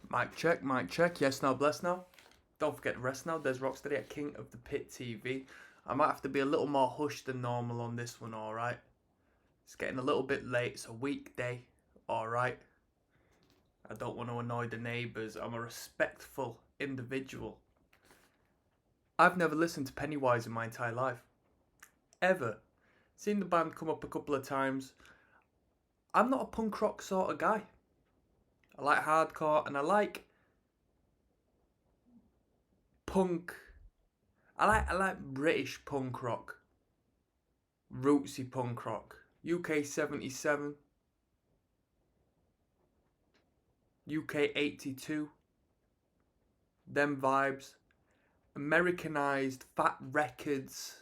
Mic check, mic check. Yes, now, bless now. Don't forget to rest now. There's ROCKSTEADY at King of the Pit TV. I might have to be a little more hushed than normal on this one, alright? It's getting a little bit late. It's a weekday, alright? I don't want to annoy the neighbours. I'm a respectful individual. I've never listened to Pennywise in my entire life. Ever. Seen the band come up a couple of times. I'm not a punk rock sort of guy. I like hardcore and I like punk. I like British punk rock. Rootsy punk rock. UK 77. UK 82. Them vibes. Americanized Fat Records.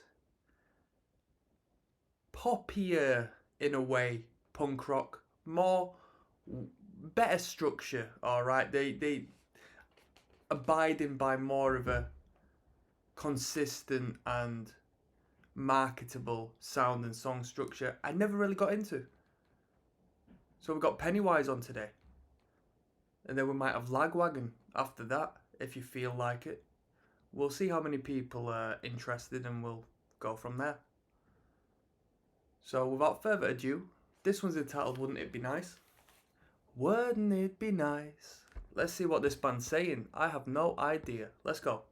Poppier in a way punk rock. More better structure, alright. They abiding by more of a consistent and marketable sound and song structure I never really got into. So we got Pennywise on today. And then we might have Lagwagon after that, if you feel like it. We'll see how many people are interested and we'll go from there. So without further ado, this one's entitled Wouldn't It Be Nice? Wouldn't it be nice? Let's see what this band's saying. I have no idea. Let's go.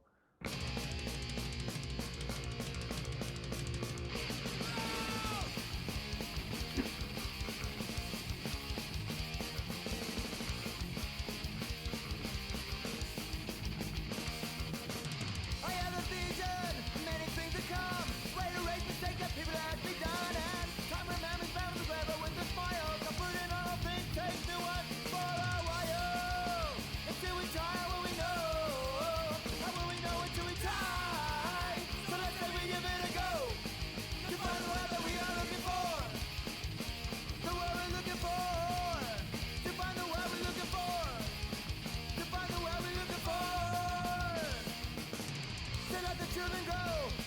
Children grow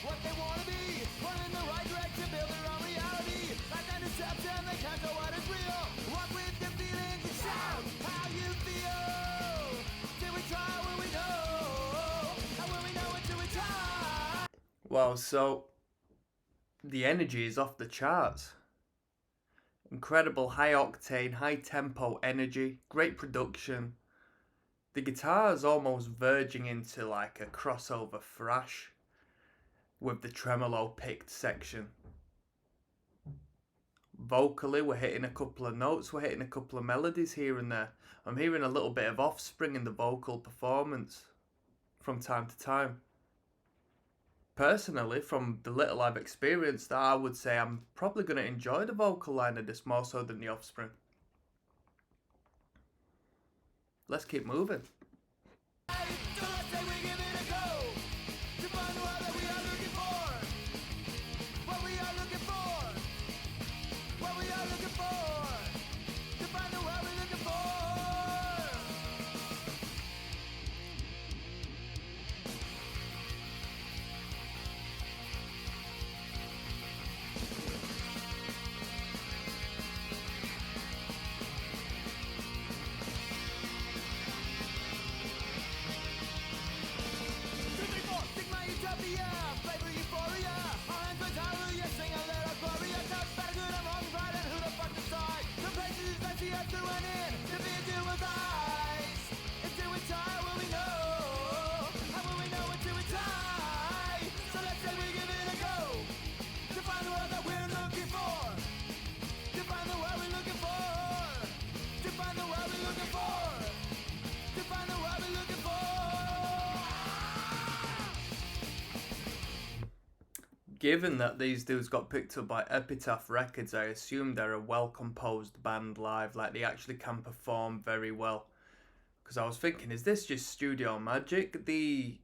what they want to be, one in the right direction, build their own reality. Like a deception, they can't know what is real. Walk with your feelings and shout how you feel. Till we try, will we know? And will we know until we try? Well, so the energy is off the charts. Incredible high octane, high tempo energy, great production. The guitar is almost verging into like a crossover thrash with the tremolo picked section. Vocally, we're hitting a couple of notes, we're hitting a couple of melodies here and there. I'm hearing a little bit of Offspring in the vocal performance from time to time. Personally, from the little I've experienced, I would say I'm probably going to enjoy the vocal line of this more so than the Offspring. Let's keep moving. Given that these dudes got picked up by Epitaph Records, I assume they're a well-composed band live, like they actually can perform very well. Because I was thinking, is this just studio magic? The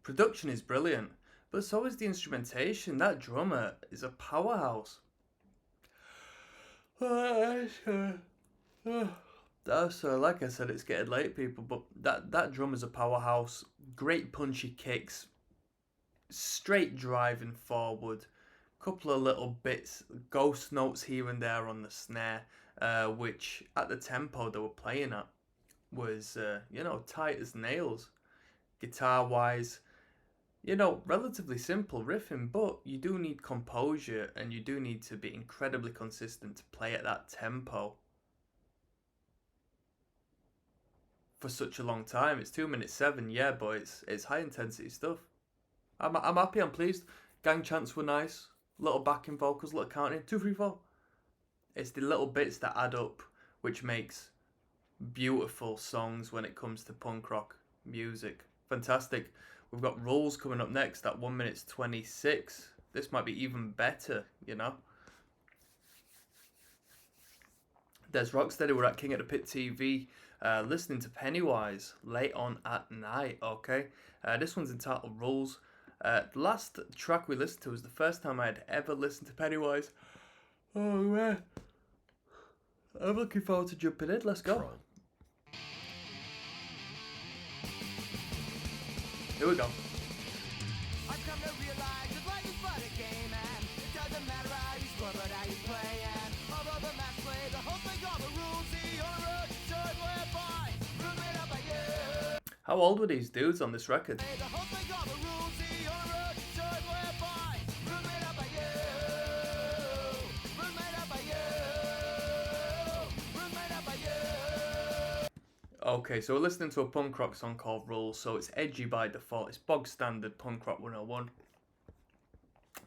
production is brilliant, but so is the instrumentation. That drummer is a powerhouse. So, like I said, it's getting late, people, but that drummer's a powerhouse. Great punchy kicks. Straight driving forward, couple of little bits, ghost notes here and there on the snare, which at the tempo they were playing at was, you know, tight as nails. Guitar-wise, you know, relatively simple riffing, but you do need composure and you do need to be incredibly consistent to play at that tempo for such a long time. It's 2 minutes 7, yeah, but it's high intensity stuff. I'm happy, I'm pleased. Gang chants were nice. Little backing vocals, little counting. 2, 3, 4. It's the little bits that add up which makes beautiful songs when it comes to punk rock music. Fantastic. We've got Rules coming up next at 1 minute 26. This might be even better, you know. There's Rocksteady. We're at King of the Pit TV, listening to Pennywise late on at night. Okay, this one's entitled Rules. The last track we listened to was the first time I had ever listened to Pennywise. Oh man, I'm looking forward to jumping in. Let's go. Here we go. I've come to realize that life is but a game, and it doesn't matter how you score, but how you play. And although the match play, the whole thing, all the rules, the on the road, should play by. Rules made up by you. How old were these dudes on this record? The whole thing, all the rules, the on the road, should play by. Rules made up by you. Rules made up by you. Rules made up by you. Okay, so we're listening to a punk rock song called Rules, so it's edgy by default. It's bog standard punk rock 101.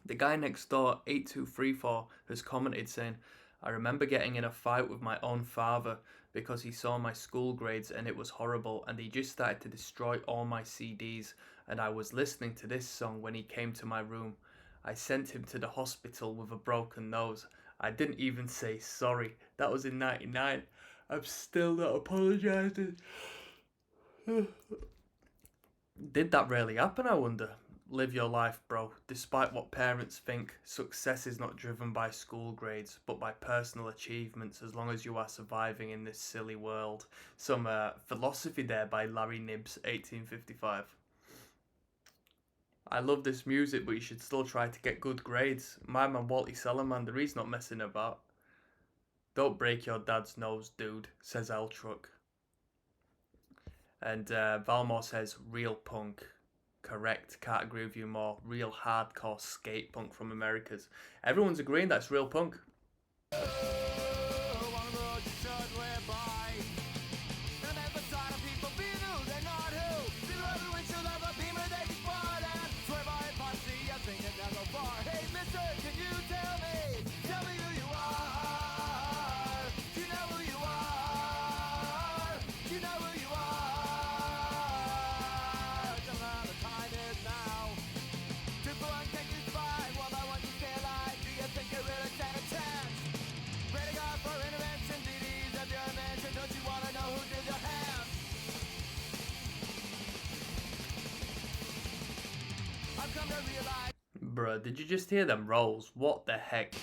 The guy next door, 8234, has commented saying, I remember getting in a fight with my own father because he saw my school grades and it was horrible, and he just started to destroy all my CDs, and I was listening to this song when he came to my room. I sent him to the hospital with a broken nose. I didn't even say sorry. That was in 99. I'm still not apologising. Did that really happen, I wonder? Live your life, bro. Despite what parents think, success is not driven by school grades, but by personal achievements, as long as you are surviving in this silly world. Some philosophy there by Larry Nibbs, 1855. I love this music, but you should still try to get good grades. My man Walty Salamander, he's not messing about. Don't break your dad's nose, dude, says L Truck. And Valmore says, real punk. Correct, can't agree with you more. Real hardcore skate punk from Americas. Everyone's agreeing that's real punk. Bruh, did you just hear them rolls? What the heck?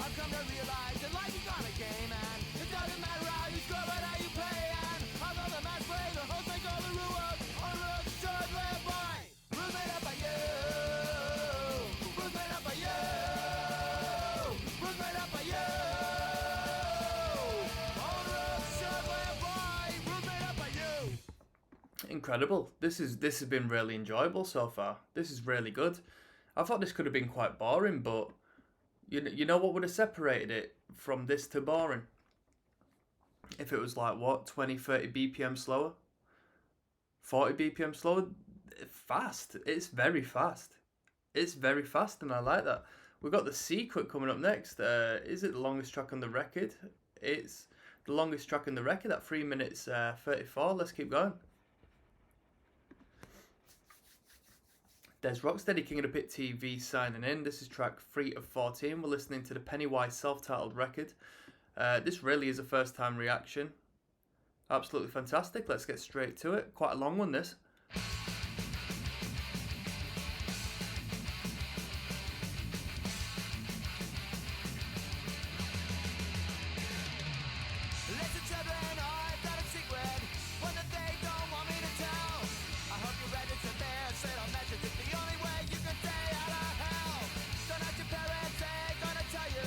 I've come to realize that life is not a game, and it doesn't matter how you score, but how you play. And although the match play, the host make all the rules. On the road, should live by. Rules made up by you. Rules made up by you. Rules made up by you. On the road, should live by. Rules made up by you. Incredible. This has been really enjoyable so far. This is really good. I thought this could have been quite boring, but you know what would have separated it from this to boring? If it was like, what, 20, 30 BPM slower? 40 BPM slower? Fast. It's very fast. It's very fast, and I like that. We've got The Secret coming up next. Is it the longest track on the record? It's the longest track on the record at 3 minutes 34. Let's keep going. There's Rocksteady, King of the Pit TV signing in. This is track 3 of 14. We're listening to the Pennywise self-titled record. This really is a first-time reaction. Absolutely fantastic. Let's get straight to it. Quite a long one, this. Listen, children, I've got a secret, one that they don't want me to tell. I hope you're ready to bear, say don't message, it's the only way you can stay out of hell. Don't let your parents say, gonna tell you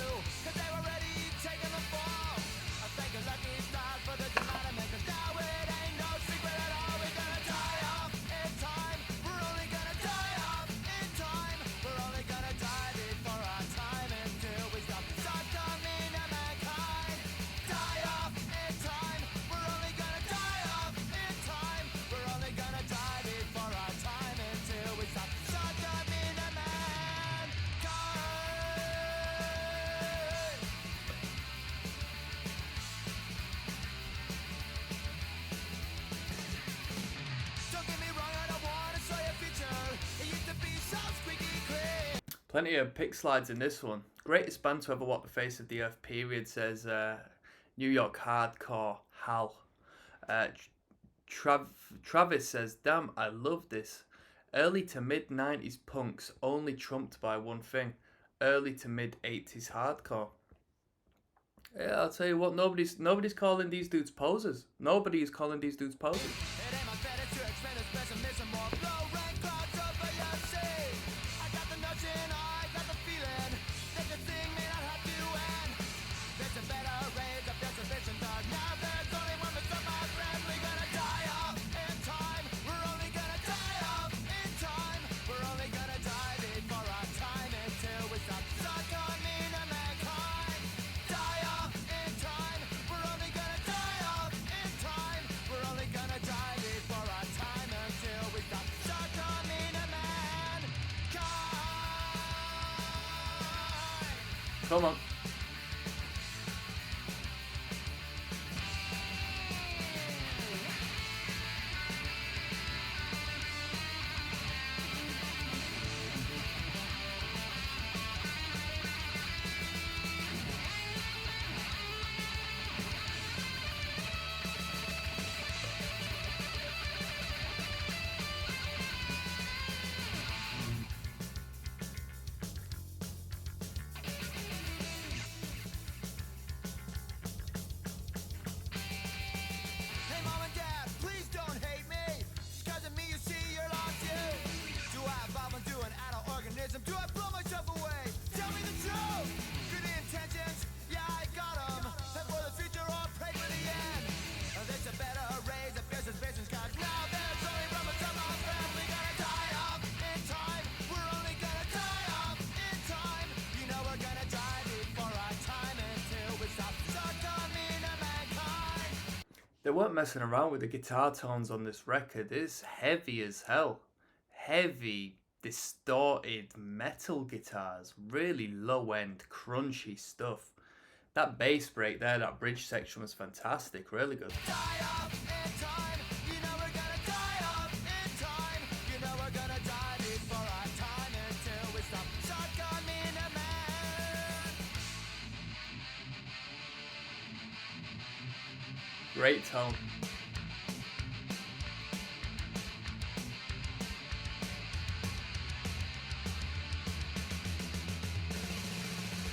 Plenty of pick slides in this one. Greatest band to ever walk the face of the earth, period, says New York hardcore Hal. Travis says, damn, I love this. Early to mid 90s punks only trumped by one thing. Early to mid 80s hardcore. Yeah, I'll tell you what, nobody's calling these dudes posers. Nobody is calling these dudes posers. It ain't my fetish to expand this pessimism or blow rain clouds over your sea. I got the notion, I got the feeling that the thing may not have to end. There's a better rage of their suspicions are now. There's only one that's my friend. We're gonna die off in time. We're only gonna die off in time. We're only gonna die before our time until we stop succumbing to mankind. Die off in time. We're only gonna die off in time. We're only gonna die before our time until we stop succumbing to mankind. Come on. Hey mom and dad, please don't hate me. Just 'cause of me you see you're lost you. Do I evolve into an adult organism? Do I blow myself away? Tell me the truth. Good intentions, yeah I got 'em. Head for the future or pray for the end. There's a better raise of fear suspicions 'cause now there's only one that's on our friend. We gotta die off in time. We're only gonna die off in time. You know we're gonna die before our time until we stop succumbing to mankind. They weren't messing around with the guitar tones on this record. It's heavy as hell. Heavy, distorted metal guitars. Really low end, crunchy stuff. That bass break there, that bridge section was fantastic. Really good. Die off in time. You know we're gonna die off in time. You know we're gonna die before our time until we stop succumbing to man. Great tone.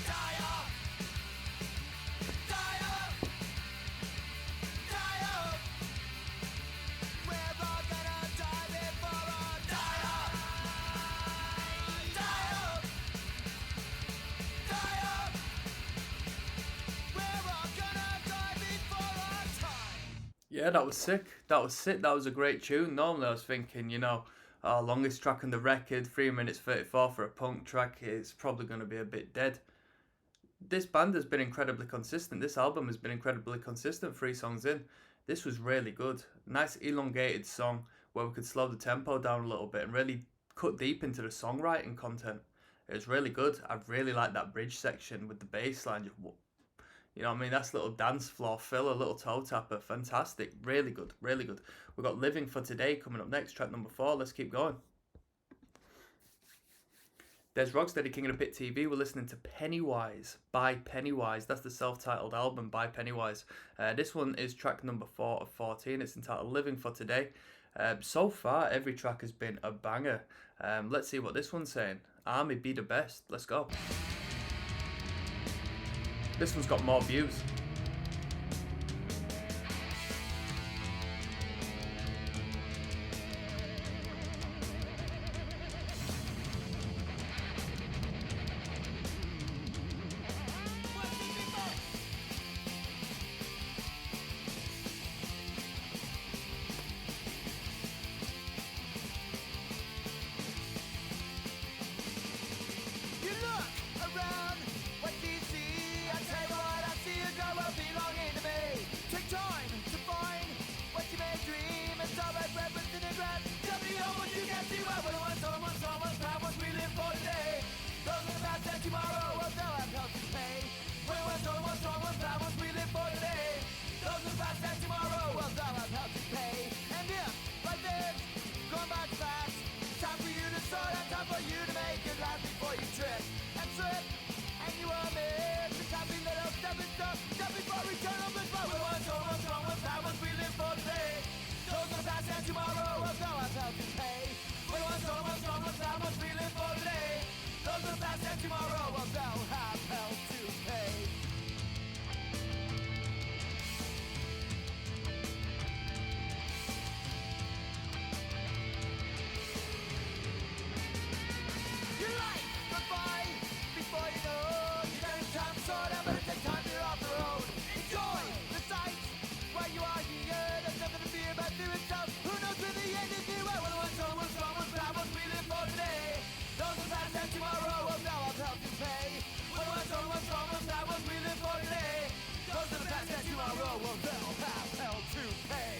Die off. Die off. Die off. We're all gonna die before our die off. Die off. Die off. We're all gonna die before our time. Yeah, that was sick. That was sick. That was a great tune. Normally I was thinking, longest track on the record, 3 minutes 34 for a punk track, it's probably going to be a bit dead. This band has been incredibly consistent. This album has been incredibly consistent 3 songs in. This was really good. Nice elongated song where we could slow the tempo down a little bit and really cut deep into the songwriting content. It was really good. I really liked that bridge section with the bass line. You know what I mean? That's a little dance floor filler, little toe tapper. Fantastic. Really good. Really good. We've got Living for Today coming up next, track number 4. Let's keep going. There's ROCKSTEADY, King of the Pit TV. We're listening to Pennywise by Pennywise. That's the self-titled album by Pennywise. This one is track number 4 of 14. It's entitled Living for Today. So far, every track has been a banger. Let's see what this one's saying. Army, be the best. Let's go. This one's got more views. You look around, what do you see? I tell you what, I see a girl realize that tomorrow will they'll have hell to pay.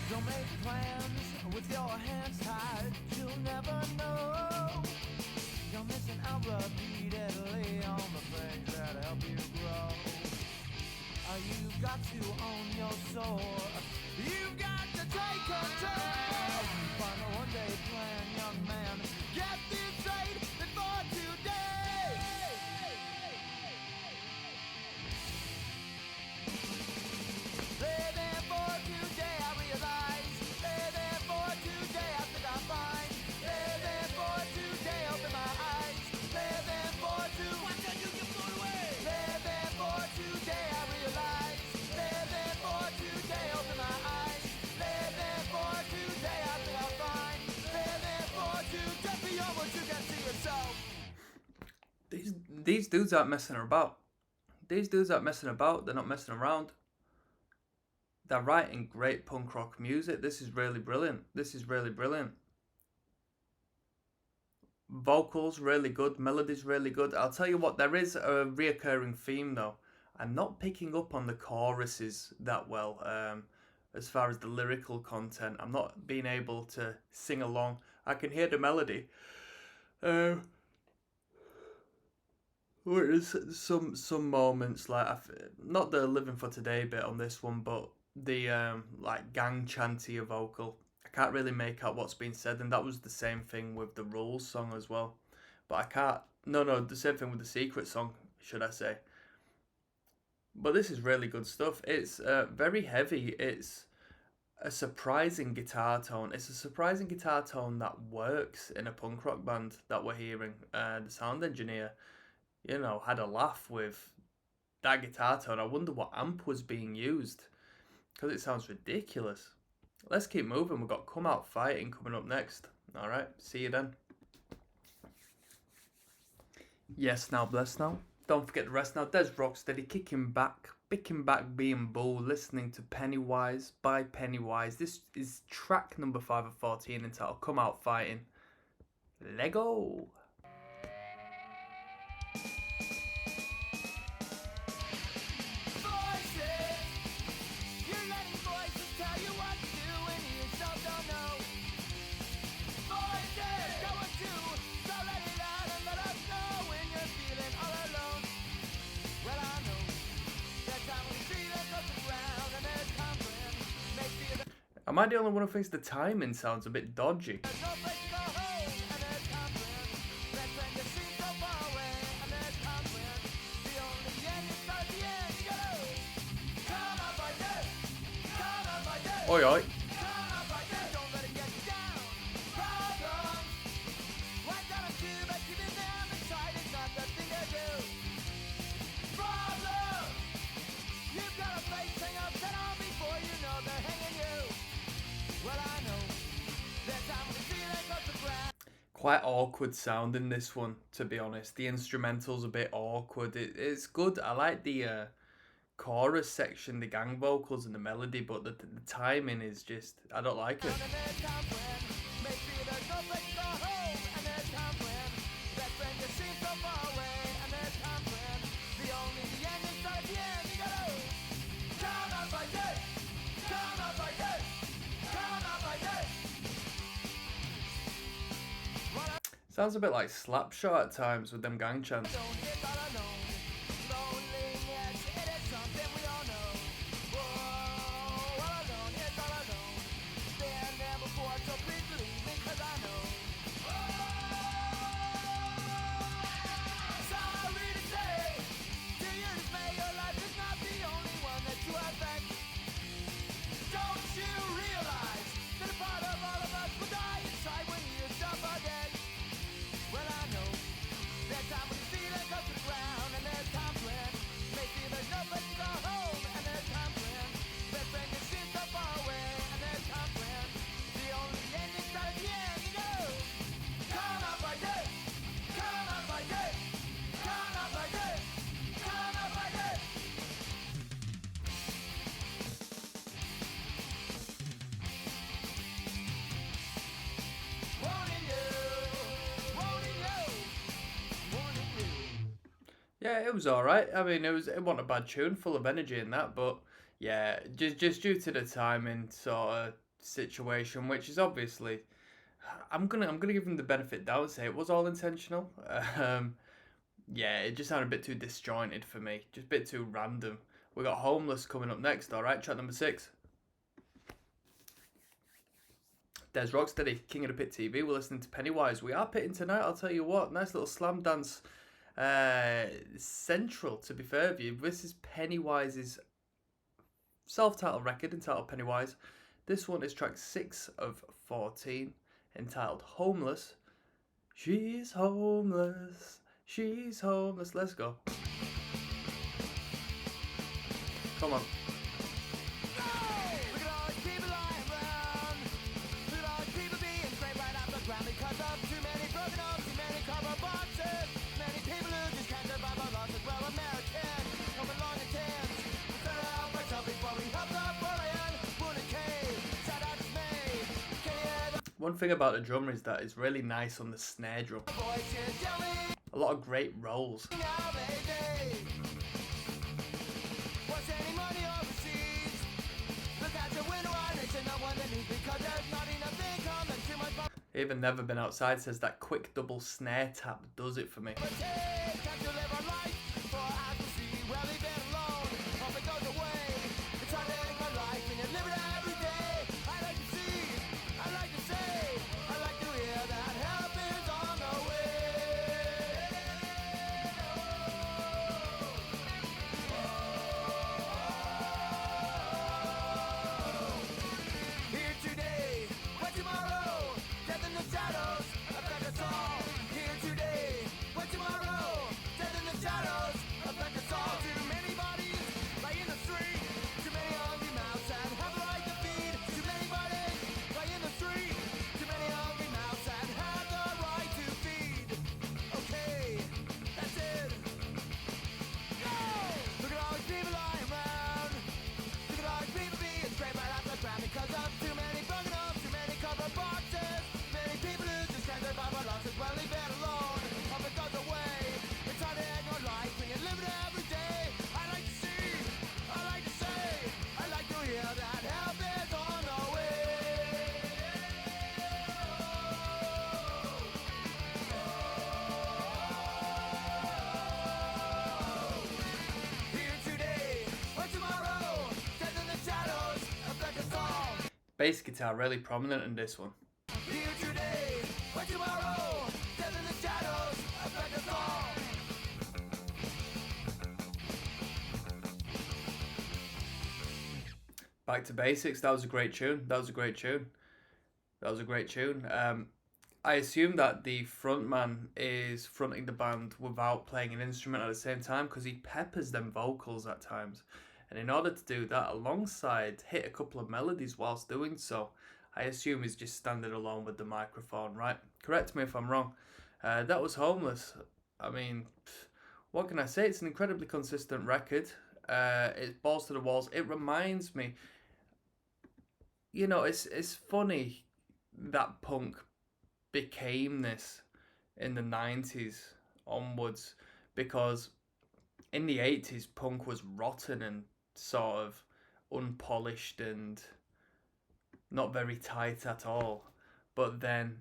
Don't make plans with your hands tied, you'll never know. You're missing out repeatedly on the things that help you grow. You've got to own your soul, you've got to take control. Find a one-day plan, young man, get this straight before today. Living for today, I realize. Living for today, I think I'm fine. Living for today, open my eyes. Living for today, watch that you get blown away. Living for today, I realize. Living for today, open my eyes. Living for today, I think I'm fine. Living for today, beyond what you can see yourself. These dudes aren't messing about. These dudes aren't messing about. They're not messing around. They're writing great punk rock music. This is really brilliant. This is really brilliant. Vocals really good. Melody's really good. I'll tell you what, there is a reoccurring theme though. I'm not picking up on the choruses that well. As far as the lyrical content, I'm not being able to sing along. I can hear the melody. There's some moments like not the living for today bit on this one, but the like gang chanty vocal. I can't really make out what's being said, and that was the same thing with the Rules song as well. But I can't. No, the same thing with the Secret song, should I say? But this is really good stuff. It's very heavy. It's a surprising guitar tone. It's a surprising guitar tone that works in a punk rock band that we're hearing. The sound engineer, you know, had a laugh with that guitar tone. I wonder what amp was being used, because it sounds ridiculous. Let's keep moving. We've got Come Out Fighting coming up next. Alright, see you then. Yes, now, bless now. Don't forget the rest now. There's Rocksteady kicking back, being bull, listening to Pennywise by Pennywise. This is track number 5 of 14 entitled Come Out Fighting. Lego. Am I the only one who thinks the timing sounds a bit dodgy? Oi, oi. Quite awkward sound in this one, to be honest. The instrumental's a bit awkward. It's good. I like the chorus section, the gang vocals and the melody, but the timing is just, I don't like it. Sounds a bit like Slapshot at times with them gang chants. Well, I know that time when you feel it goes to the ground. Yeah, it was all right. I mean, it wasn't a bad tune, full of energy in that, but yeah, just due to the timing sort of situation, which is obviously, I'm gonna give him the benefit of the doubt and say it was all intentional. Um, yeah, it just sounded a bit too disjointed for me, just a bit too random. We got Homeless coming up next. All right, track number 6. Des Rocksteady, King of the Pit TV. We're listening to Pennywise. We are pitting tonight, I'll tell you what. Nice little slam dance. Central, to be fair with you. This is Pennywise's self-titled record entitled Pennywise. This one is track 6 of 14, entitled Homeless. She's homeless. She's homeless. Let's go. Come on. One thing about the drummer is that it's really nice on the snare drum. A lot of great rolls. Even Never Been Outside says that quick double snare tap does it for me. Bass guitar really prominent in this one. Back to Basics, that was a great tune. That was a great tune. I assume that the frontman is fronting the band without playing an instrument at the same time because he peppers them vocals at times. And in order to do that alongside, hit a couple of melodies whilst doing so, I assume he's just standing alone with the microphone, right? Correct me if I'm wrong. That was Homeless. I mean, what can I say? It's an incredibly consistent record. It's balls to the walls. It reminds me, you know, it's funny that punk became this in the 90s onwards, because in the 80s punk was rotten and sort of unpolished and not very tight at all. But then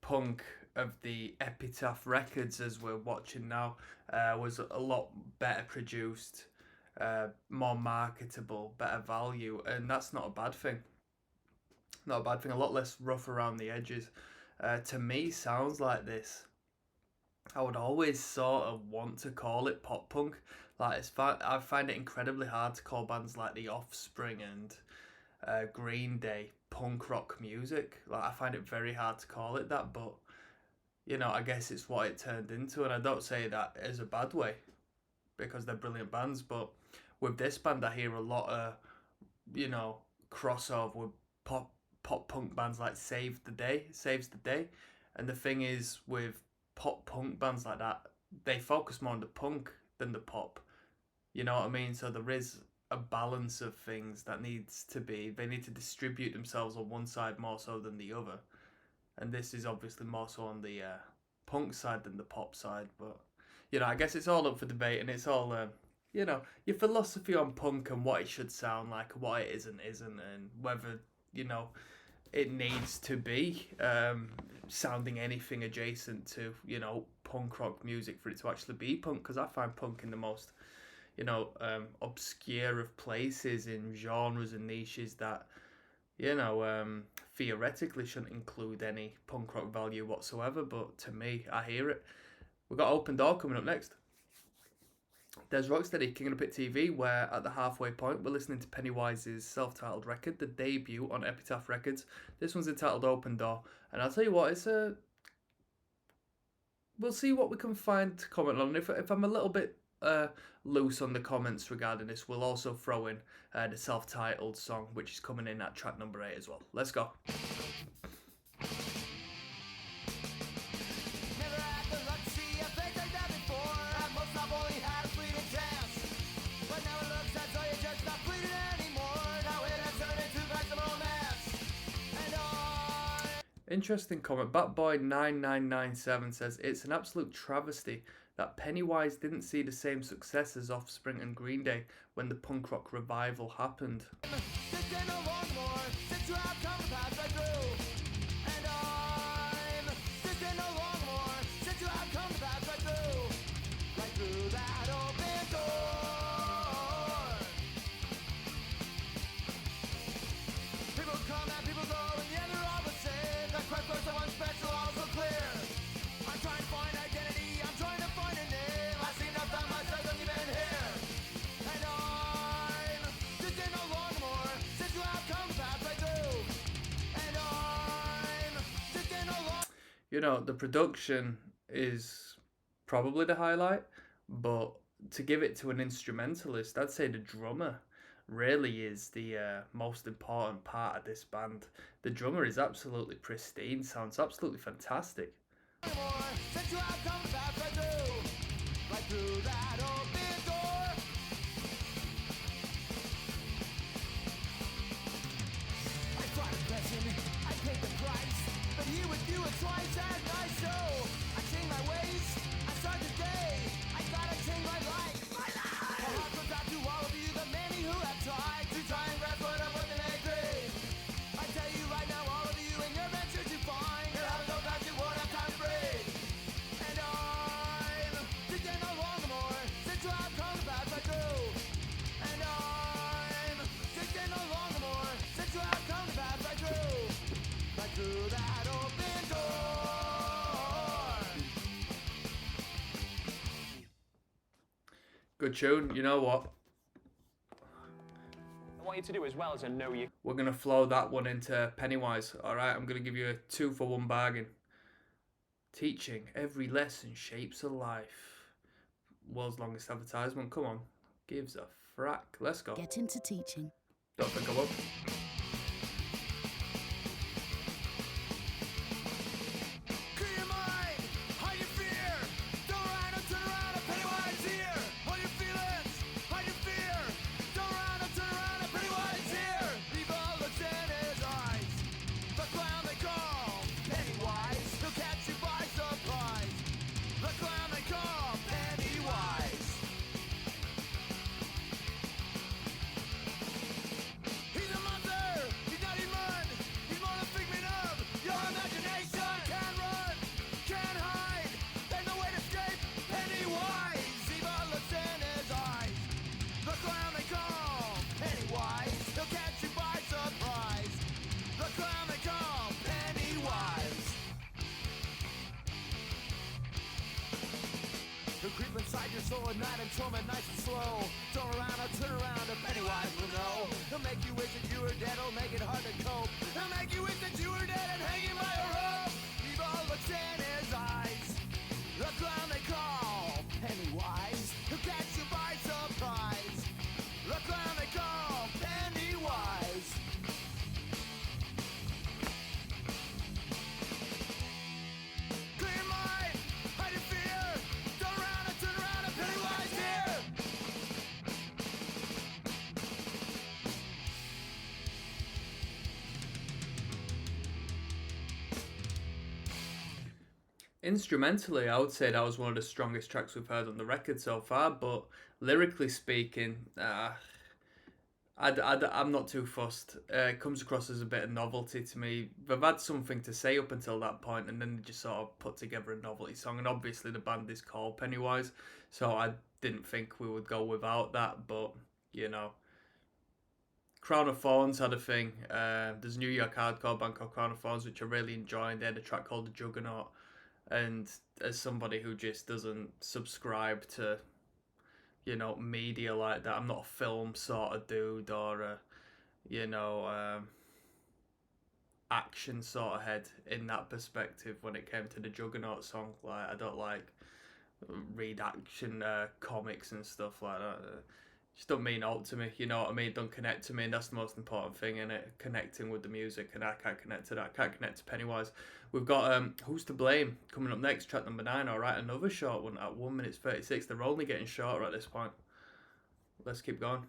punk of the Epitaph records, as we're watching now, was a lot better produced, more marketable, better value, and that's not a bad thing. Not a bad thing. A lot less rough around the edges. To me, sounds like this, I would always sort of want to call it pop punk. Like I find it incredibly hard to call bands like The Offspring and Green Day punk rock music. Like I find it very hard to call it that, but you know, I guess it's what it turned into, and I don't say that as a bad way because they're brilliant bands. But with this band, I hear a lot of, you know, crossover with pop punk bands like Saves the Day. And the thing is, with pop punk bands like that, they focus more on the punk than the pop. You know what I mean? So there is a balance of things that needs to be. They need to distribute themselves on one side more so than the other. And this is obviously more so on the punk side than the pop side. But you know, I guess it's all up for debate, and it's all, you know, your philosophy on punk and what it should sound like, and what it isn't, and whether, you know, it needs to be sounding anything adjacent to, you know, punk rock music for it to actually be punk. Because I find punk in the most, you know, obscure of places, in genres and niches that, you know, theoretically shouldn't include any punk rock value whatsoever. But to me, I hear it. We've got Open Door coming up next. There's Rocksteady, King of the Pit TV, where at the halfway point we're listening to Pennywise's self-titled record, the debut on Epitaph Records. This one's entitled Open Door, and I'll tell you what, it's a... We'll see what we can find to comment on. If I'm a little bit loose on the comments regarding this, we'll also throw in the self-titled song, which is coming in at track number 8 as well. Let's go. Never had the luck to see a face like that before. At most I've only had a fleeting chance, but now it looks as though you're just not fleeting anymore. Now it has turned into back to romance, and Interesting comment. Batboy9997 says, it's an absolute travesty that Pennywise didn't see the same success as Offspring and Green Day when the punk rock revival happened. Since then no more, since you have come to pass right through, and I'm since then no more, since you have come to pass right through that open door. People come and people go, and the end they're all the same. The quest for someone special, also clear. I'm trying to find identity, I'm trying to find a name. I seem to have found myself even here, and I'm since then no more, since you have come to pass right through, and I'm since then no longer. You know, the production is probably the highlight, but to give it to an instrumentalist, I'd say the drummer really is the most important part of this band. The drummer is absolutely pristine, sounds absolutely fantastic. Since you have come to pass right through that open door. I tried to bless him, I paid the price, but he would do it twice as nice. So I changed my ways, I start today, I gotta change my life. My heart goes out to all of you, the many who have tried to try and grasp what I'm working at grade. I tell you right now, all of you in your venture to find, you have no time to won't have time to break. And I'm thinking no longer more, since you have come to pass right through. And I'm thinking no longer more, since you have come to pass right through that open door. Good tune. You know what? I want you to do as well as I know you. We're going to flow that one into Pennywise. Alright, I'm going to give you a 2-for-1 bargain. Teaching every lesson shapes a life. World's longest advertisement. Come on. Gives a frack. Let's go. Get into teaching. Don't think I will. Clear your mind, hide your fear. Don't run or turn around, a Pennywise here. Hold your feelings, hide your fear. Don't run or turn around, a Pennywise here. Evil looks in his eyes. The clown they call Pennywise. He'll catch you by surprise. The clown they call Pennywise. He's a monster, he's not human. He's more the figment of your imagination. Can't run, can't hide, there's no way to escape Pennywise. Evil looks in his eyes. The clown they call Pennywise. He'll catch you by surprise. The clown they call Pennywise. He'll creep inside your soul at night and torment nice and slow. Turn around or turn around, a Pennywise will know. He'll make you wish that you were dead, he'll make it hard to cope. He'll make you wish that you were dead and hanging by a rope. Evil looks in his eyes. The clown they call Pennywise. He'll catch you by surprise. The clown they call Pennywise. Clear your mind, hide your fear. Turn around and turn around, a Pennywise here. Instrumentally, I would say that was one of the strongest tracks we've heard on the record so far, but lyrically speaking, I'm not too fussed. It comes across as a bit of novelty to me. They've had something to say up until that point, and then they just sort of put together a novelty song. And obviously, the band is called Pennywise, so I didn't think we would go without that. But you know, Crown of Thorns had a thing. There's a New York hardcore band called Crown of Thorns, which I really enjoyed. They had a track called The Juggernaut, and as somebody who just doesn't subscribe to media like that. I'm not a film sort of dude or a, action sort of head in that perspective when it came to the Juggernaut song. Like, I don't like read action comics and stuff like that. Just don't mean out to me, you know what I mean? Don't connect to me, and that's the most important thing, in it, connecting with the music, and I can't connect to that. I can't connect to Pennywise. We've got Who's to Blame coming up next, track number 9. Alright, another short one at 1 minute 36. They're only getting shorter at this point. Let's keep going.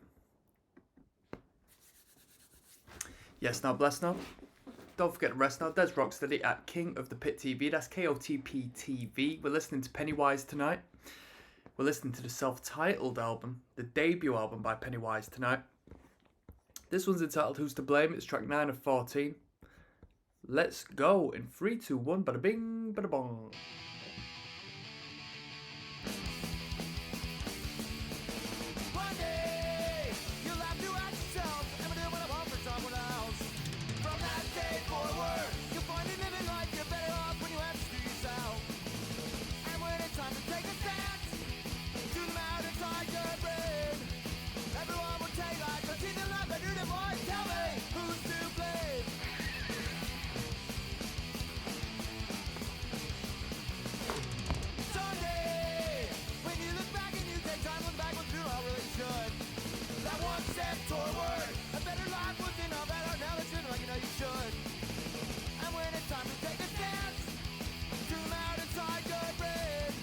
Yes, now, bless now. Don't forget to rest now. There's ROCKSTEADY at King of the Pit TV. That's KOTP TV. We're listening to Pennywise tonight. We're listening to the self-titled album, the debut album by Pennywise tonight. This one's entitled Who's to Blame. It's track 9 of 14. Let's go in 3, 2, 1. Bada bing, bada bong. One day, you'll have to ask yourself, am I doing what I want for someone else? From that day forward, you'll find it living life, you're better off when you have to do yourself. And when it's time to take a stance, to the out inside your brain, everyone will tell you like, don't see the love, but do the voice, tell me who's to blame. Someday, when you look back and you take time, look back what you all really should. That one step toward a better life within all better now that you're like you know you should. And when it's time to take a stance, zoom out inside your brain.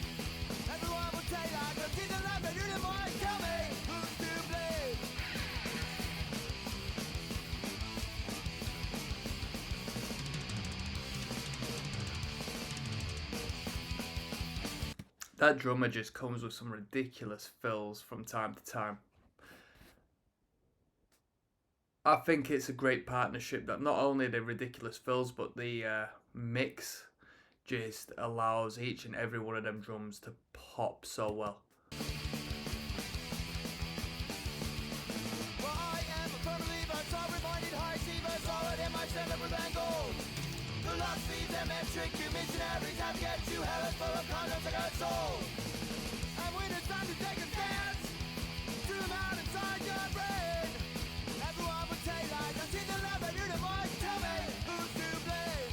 Everyone will tell you like, don't see the love, but you're the voice, tell me who's to blame. That drummer just comes with some ridiculous fills from time to time. I think it's a great partnership that not only the ridiculous fills, but the mix just allows each and every one of them drums to pop so well. Well, I am a firm believer, sober-minded, high achiever, solid in my stand-up with and gold. Philosophy, them and trick you missionaries have get you hell is full of condoms I got sold. And when it's time to take a stance, zoom out inside your brain. Everyone will tell you like, don't see the love, but you're the voice, tell me who's to blame.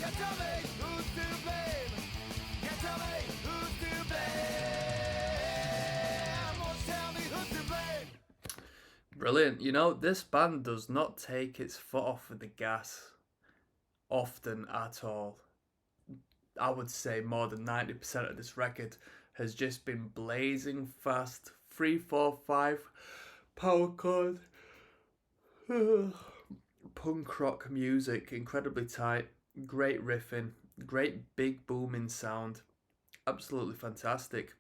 Yeah, tell me who's to blame. Yeah, tell me who's to blame. Won't tell me who's to blame. Brilliant. You know, this band does not take its foot off of the gas often at all. I would say more than 90% of this record has just been blazing fast. 3, 4, 5 power chord punk rock music, incredibly tight, great riffing, great big booming sound, absolutely fantastic.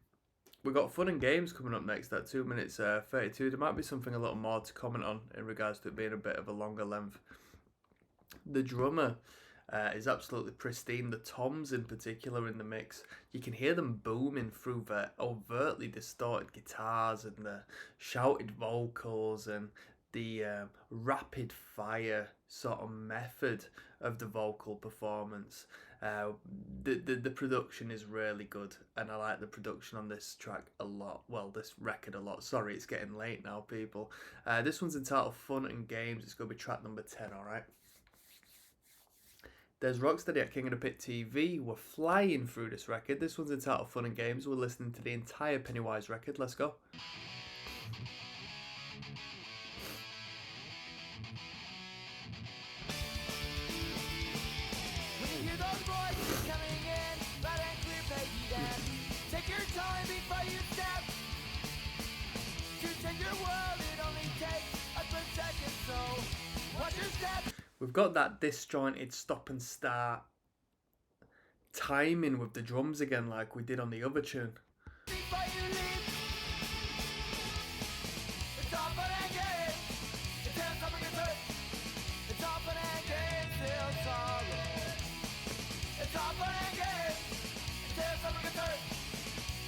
We've got Fun and Games coming up next at 2 minutes 32. There might be something a little more to comment on in regards to it being a bit of a longer length. The drummer is absolutely pristine. The toms in particular in the mix, you can hear them booming through the overtly distorted guitars and the shouted vocals and the rapid fire sort of method of the vocal performance. The production is really good, and I like the production on this track a lot. Well, this record a lot. Sorry, it's getting late now, people. This one's entitled Fun and Games. It's going to be track number 10, alright? There's ROCKSTEADY at King of the Pit TV. We're flying through this record. This one's entitled Fun and Games. We're listening to the entire Pennywise record. Let's go. When you hear those voices coming in, loud and clear, Peggy Dan. Take your time before you step. To change your world, it only takes a split second, so watch your step. We've got that disjointed stop and start timing with the drums again like we did on the other tune. Before you leave, it's all fun and games. Until something gets hurt. It's all fun and games till sorrow. It's all fun and games. Until something gets hurt.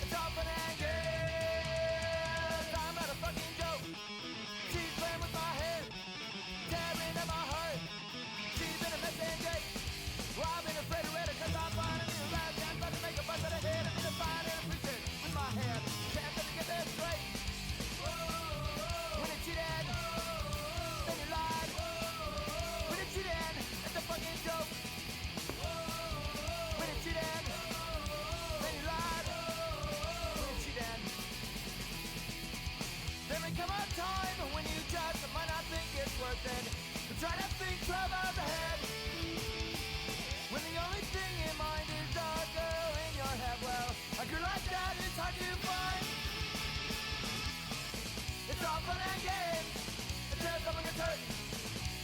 It's all fun and games. I'm not a fucking joke. She's playing with my head, tearing at my heart. She's in a mess and Jake. Well, I've been afraid of her 'cause I'm finding me alive. I'm about to make a bust of the head. I'm gonna find and appreciate with my head. Can't let me get that straight. When it cheated, then you lied. When it cheated, it's a fucking joke. When it cheated, then you lied. When it cheated. There may come a time when you just might not think it's worth it. But try to think 12 hours ahead. When the only thing in mind is a girl in your head. Well, a girl like that is hard to find. It's all fun and games until someone gets hurt.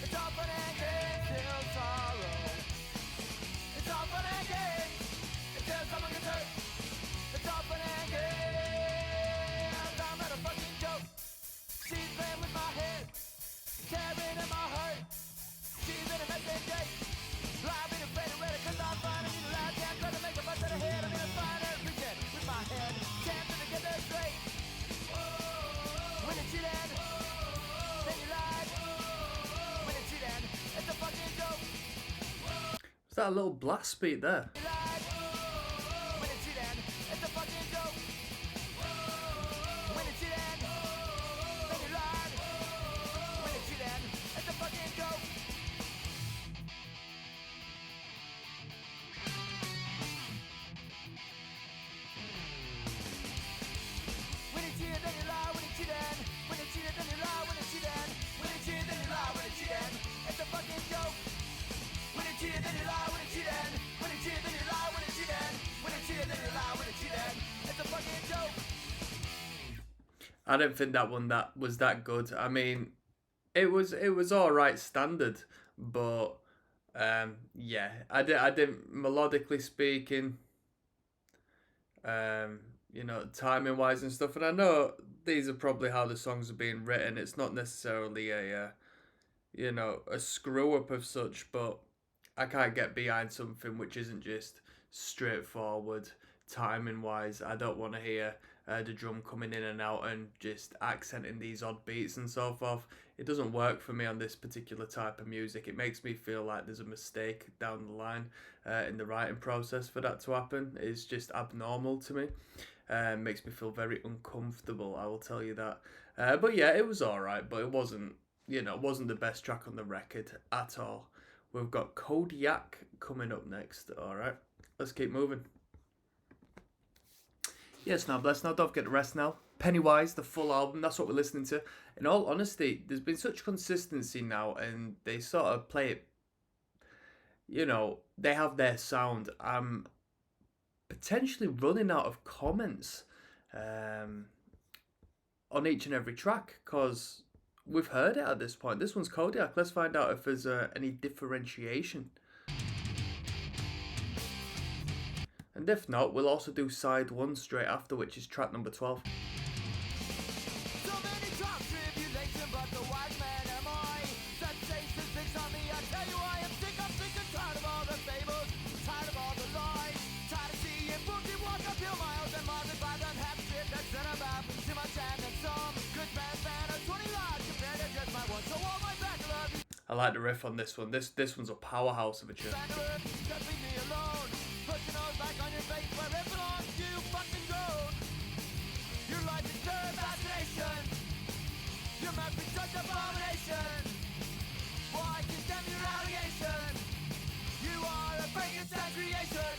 It's all fun and games till sorrow. It's all fun and games until someone gets hurt. It's all fun and games. I'm not a fucking joke. She's playing with my head, tearing at my heart. She's in a mess and Jake. I've been afraid of it 'cause I'm finding you alive. Can't try to make a bust of the head. I'm gonna find her pretend with my head. Can't let me get that straight. When it cheated, then you lied. When it cheated, it's a fucking joke. Was that a little blast beat there? You lied. When it cheated, it's a fucking joke. When it cheated, then you lied. When it cheated, it's a fucking joke. When it cheated, then you lie. When it cheated, when it cheated, then you lie. When it cheated, when it cheated, then you lie. When it cheated, it's a fucking joke. When it cheated, then you lie. When it cheated, when it cheated, then you lie. When it cheated, when it cheated, then you lie. When it cheated, it's a fucking joke. I don't think that one that was that good. I mean, it was all right standard, but yeah, I didn't melodically speaking, you know, timing wise and stuff. And I know these are probably how the songs are being written. It's not necessarily a you know, a screw up of such, but I can't get behind something which isn't just straightforward timing wise. I don't want to hear the drum coming in and out and just accenting these odd beats and so forth. It doesn't work for me on this particular type of music. It makes me feel like there's a mistake down the line in the writing process for that to happen. It's just abnormal to me. Makes me feel very uncomfortable, I will tell you that. But yeah, it was alright, but it wasn't, you know, it wasn't the best track on the record at all. We've got Kodiak coming up next, alright? Let's keep moving. Yes, now bless now, don't forget the rest now. Pennywise, the full album, that's what we're listening to. In all honesty, there's been such consistency now, and they sort of play it, you know, they have their sound. I'm potentially running out of comments on each and every track, because we've heard it at this point. This one's Kodiak. Let's find out if there's any differentiation. And if not, we'll also do side 1 straight after, which is track number 12. So many trials, tribulation, but the wise man am I. Sensation fix on me, I tell you I am sick and tired of all the fables, tired of all the lies. Tired of seeing books that walk uphill miles and miles and miles and half shit that's in about too much and then some. Good man, fan of 20 lives compared to just my one. So all my back love you. I like the riff on this one. This one's a powerhouse of a tune. Just leave me alone. Put your nose back on your face where it belongs. You fucking grown. Your life is pure fascination. Your mouth is such abomination. Why condemn your allegation? You are a Frankenstein creation.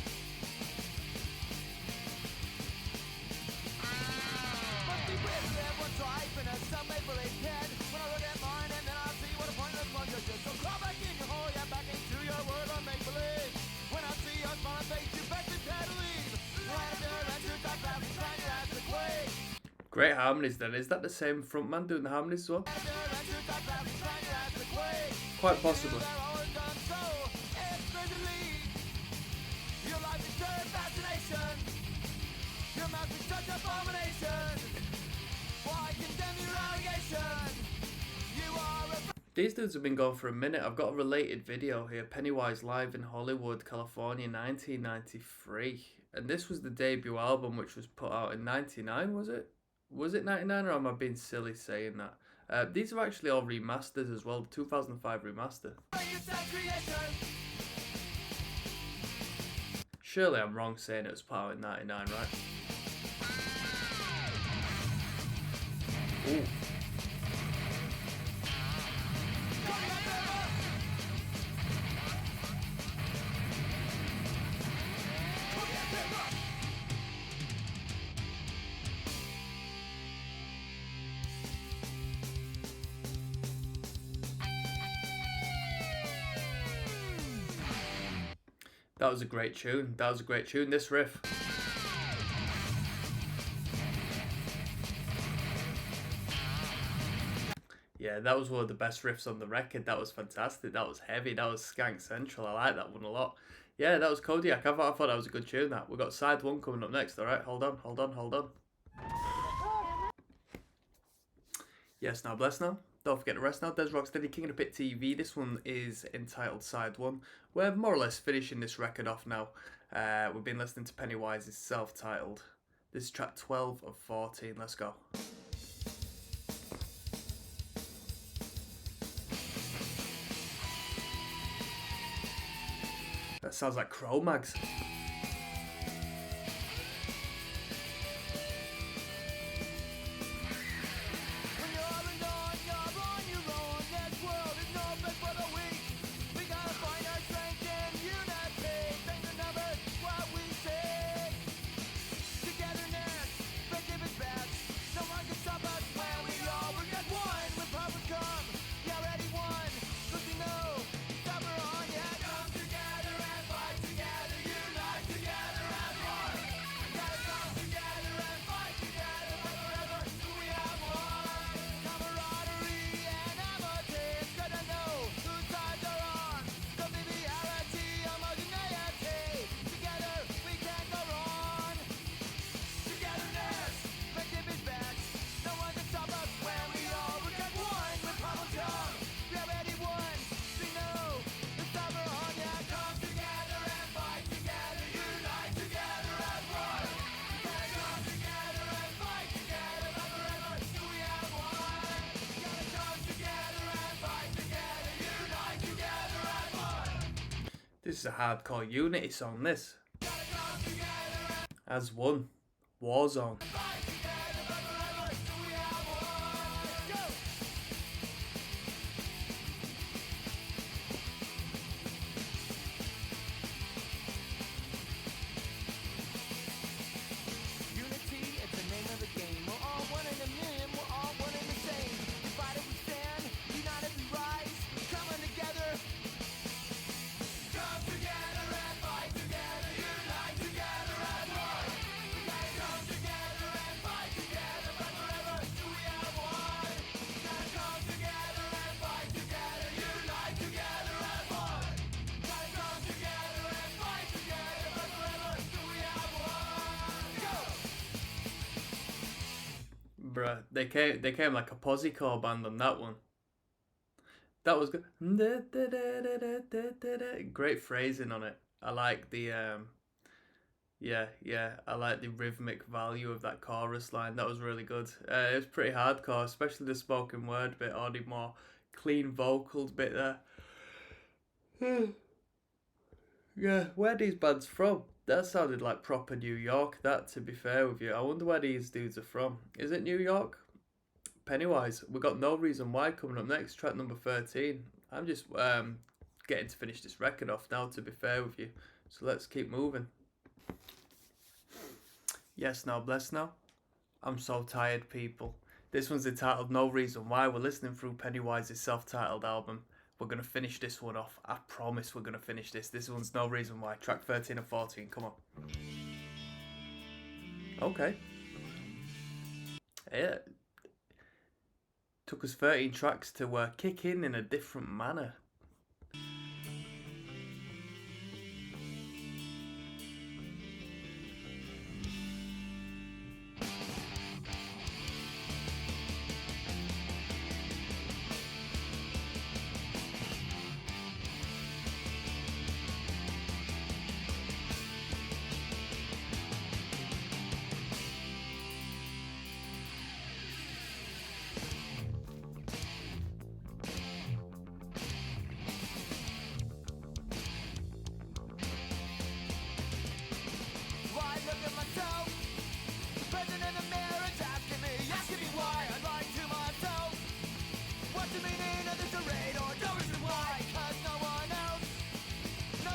Must be weird to live one tribe in a sub-maple-age head. When I look at mine and then I see what a pointless one you're just. So crawl back in your hole, yeah, back into your world of make-believe. When I see your smiling face, you best prepare to leave. Right up there and shoot that fast and try your ass to quake. Great harmonies then. Is that the same frontman doing the harmonies as well? Right up there and shoot that fast and try your ass to quake. Quite possibly. They're always done so, especially. Your life is mouth is such abomination. Why condemn your allegation? You are a These dudes have been going for a minute. I've got a related video here. Pennywise live in Hollywood, California, 1993. And this was the debut album, which was put out in 99, was it? Was it 99, or am I being silly saying that? These are actually all remasters as well. The 2005 remaster. creation. Surely I'm wrong saying it was put out in 99, right? Ooh. That was a great tune. That was a great tune. This riff. Yeah, that was one of the best riffs on the record. That was fantastic. That was heavy. That was Skank Central. I like that one a lot. Yeah, that was Kodiak. I thought that was a good tune. That. We've got side one coming up next. All right, hold on, hold on, hold on. Yes, now bless now. Don't forget to rest now. There's ROCKSTEADY, King of the Pit TV. This one is entitled Side 1. We're more or less finishing this record off now. We've been listening to Pennywise's self-titled. This is track 12 of 14. Let's go. That sounds like Cro-Mags. This is a hardcore Unity song, this. As one. Warzone. Bruh, they came like a posy-core band on that one. That was good. Great phrasing on it. I like the yeah, I like the rhythmic value of that chorus line. That was really good. It was pretty hardcore, especially the spoken word bit, or the more clean vocals bit there. Yeah, where are these bands from? That sounded like proper New York, that, to be fair with you. I wonder where these dudes are from. Is it New York? Pennywise. We got No Reason Why coming up next, track number 13. I'm just getting to finish this record off now, to be fair with you. So let's keep moving. Yes, now, bless now. I'm so tired, people. This one's entitled No Reason Why. We're listening through Pennywise's self-titled album. We're going to finish this one off. I promise we're going to finish this. This one's No Reason Why. Track 13 and 14. Come on. Okay. Yeah. Took us 13 tracks to kick in a different manner.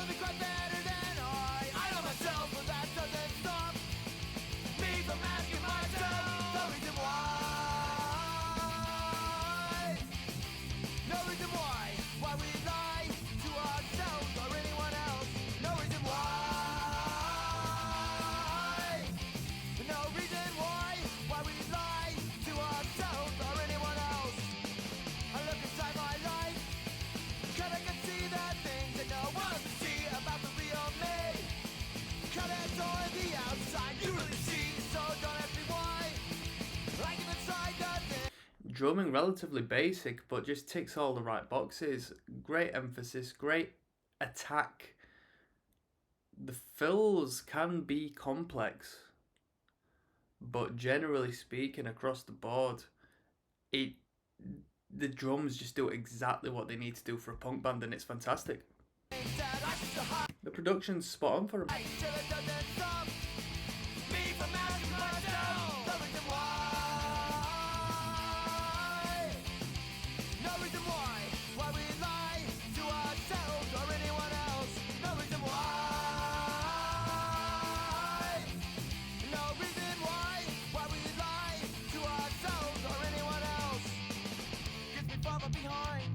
will be quite better than I know myself, but that doesn't stop me from asking myself the reason why. No reason why we lie to ourselves or anyone else. No reason why. No reason why we lie to ourselves or anyone else. I look inside my life, 'cause I can see the things that no one can see about the real me. 'Cause it's on the outside you really see, so don't ask me why. Like inside the thing. Drumming relatively basic, but just ticks all the right boxes. Great emphasis, great attack. The fills can be complex, but generally speaking, across the board, the drums just do exactly what they need to do for a punk band, and it's fantastic. The production's spot on for them. Still it doesn't stop me from asking myself the reason why. No reason why we lie to ourselves or anyone else. No reason why. No reason why we lie to ourselves or anyone else. Gets me far behind.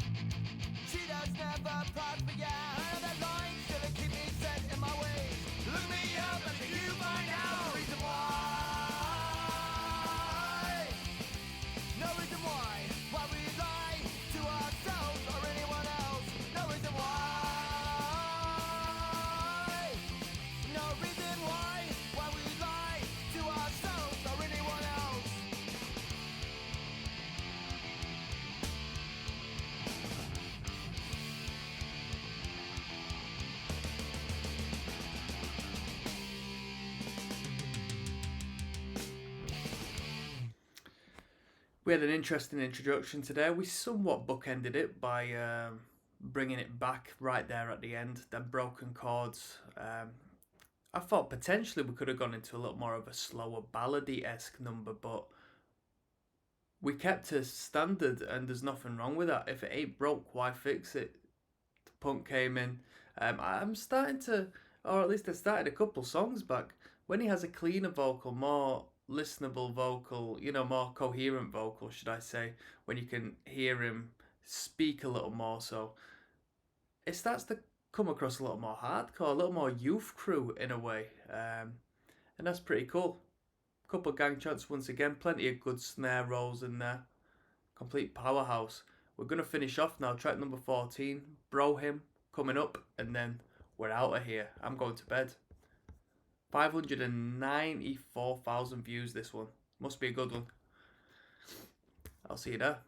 She does never prosper, yeah. I know that line still it keep me set in my ways. Look me up and you find out the reason why. No reason why we lie to ourselves or anyone else. No reason why. No reason why we lie to ourselves or anyone else. We had an interesting introduction today. We somewhat bookended it by bringing it back right there at the end. Them broken chords. I thought potentially we could have gone into a little more of a slower ballady-esque number, but we kept a standard, and there's nothing wrong with that. If it ain't broke, why fix it? The punk came in. I'm starting to, or at least I started a couple songs back, when he has a cleaner vocal, more listenable vocal, more coherent vocal, should I say, when you can hear him speak a little more, so it starts to come across a little more hardcore, a little more youth crew in a way, and that's pretty cool. Couple gang chants once again, plenty of good snare rolls in there, complete powerhouse. We're going to finish off now, track number 14, Bro Him, coming up, and then we're out of here. I'm going to bed. 594,000 views this one. Must be a good one. I'll see you there.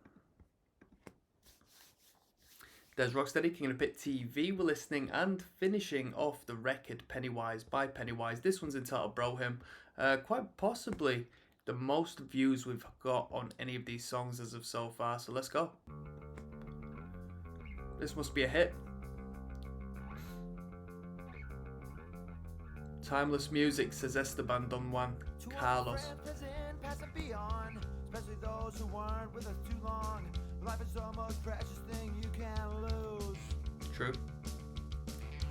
There's Rocksteady, King of the Pit TV. We're listening and finishing off the record Pennywise by Pennywise. This one's entitled Bro Him. Quite possibly the most views we've got on any of these songs as of so far. So let's go. This must be a hit. Timeless music, says Esteban Don Juan Carlos. Pass and beyond, especially those who weren't with us too long. Life is the most precious thing you can lose. True.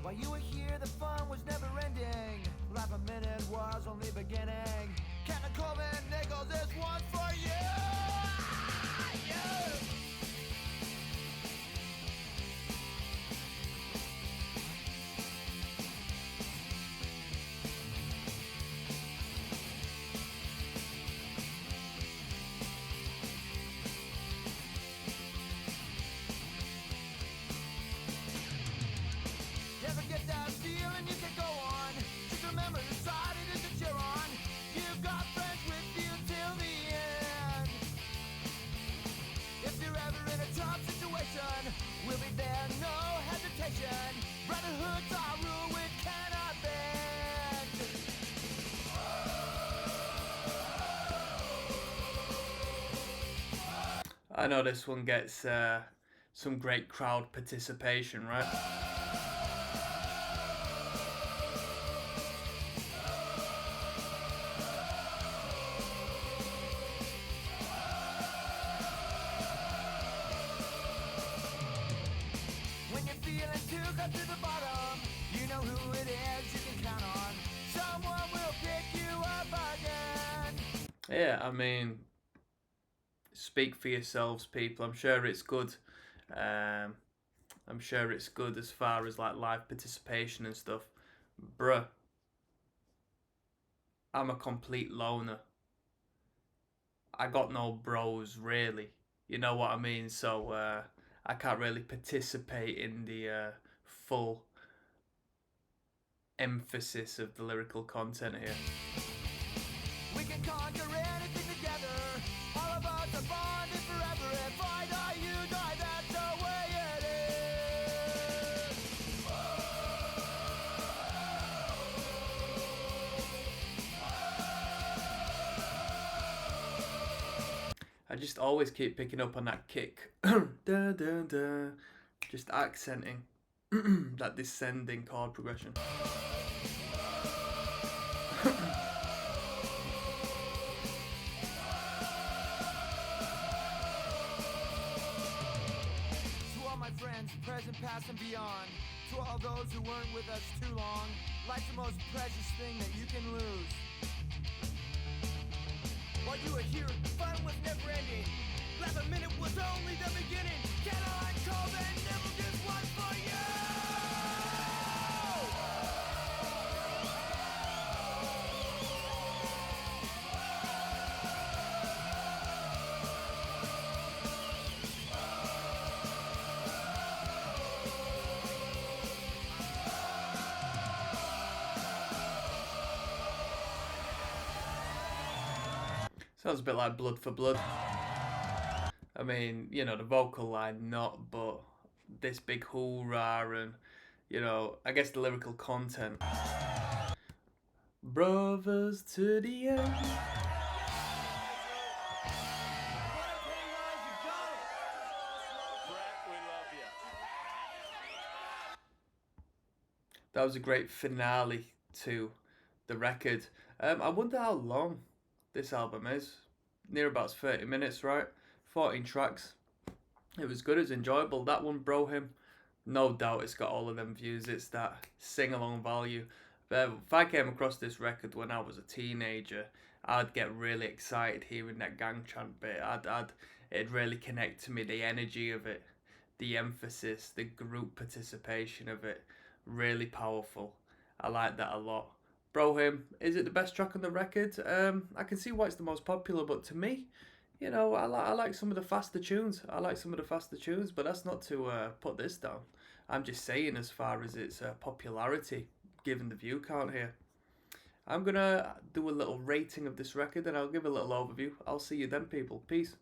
While you were here, the fun was never ending. Life a minute was only beginning. Captain Coleman Nichols, this one's for you. Yeah. Never get that feeling you can go on. Just remember the side it is that you're on. You've got friends with you till the end. If you're ever in a tough situation, we'll be there, no hesitation. Brotherhood's our rule, which cannot bend. I know this one gets some great crowd participation, right? When you're feeling too close to the bottom, you Yeah, I mean, speak for yourselves, people. I'm sure it's good. Um, I'm sure it's good as far as like live participation and stuff. Bruh, I'm a complete loner. I got no bros really. You know what I mean? So I can't really participate in the full emphasis of the lyrical content here. We can conquer anything together. All of us are bonded forever. If I die, you die. That's the way it is. I just always keep picking up on that kick. Da, da, da. Just accenting that descending chord progression. To all my friends, present, past, and beyond. To all those who weren't with us too long. Life's the most precious thing that you can lose. While you were here, fun was never ending. Last a minute was only the beginning. Can I call that never just one for you? Sounds a bit like Blood for Blood. I mean, you know, the vocal line not, but this big hoorah and, you know, I guess the lyrical content. Brothers to the end. That was a great finale to the record. I wonder how long this album is. Near about 30 minutes, right? 14 tracks. It was good, it was enjoyable. That one, Bro Him, no doubt it's got all of them views. It's that sing-along value. But if I came across this record when I was a teenager, I'd get really excited hearing that gang chant bit. It'd really connect to me, the energy of it, the emphasis, the group participation of it. Really powerful. I like that a lot. Bro Him, is it the best track on the record? I can see why it's the most popular, but to me, you know, I like some of the faster tunes. But that's not to put this down. I'm just saying as far as its popularity, given the view count here. I'm gonna do a little rating of this record and I'll give a little overview. I'll see you then, people. Peace.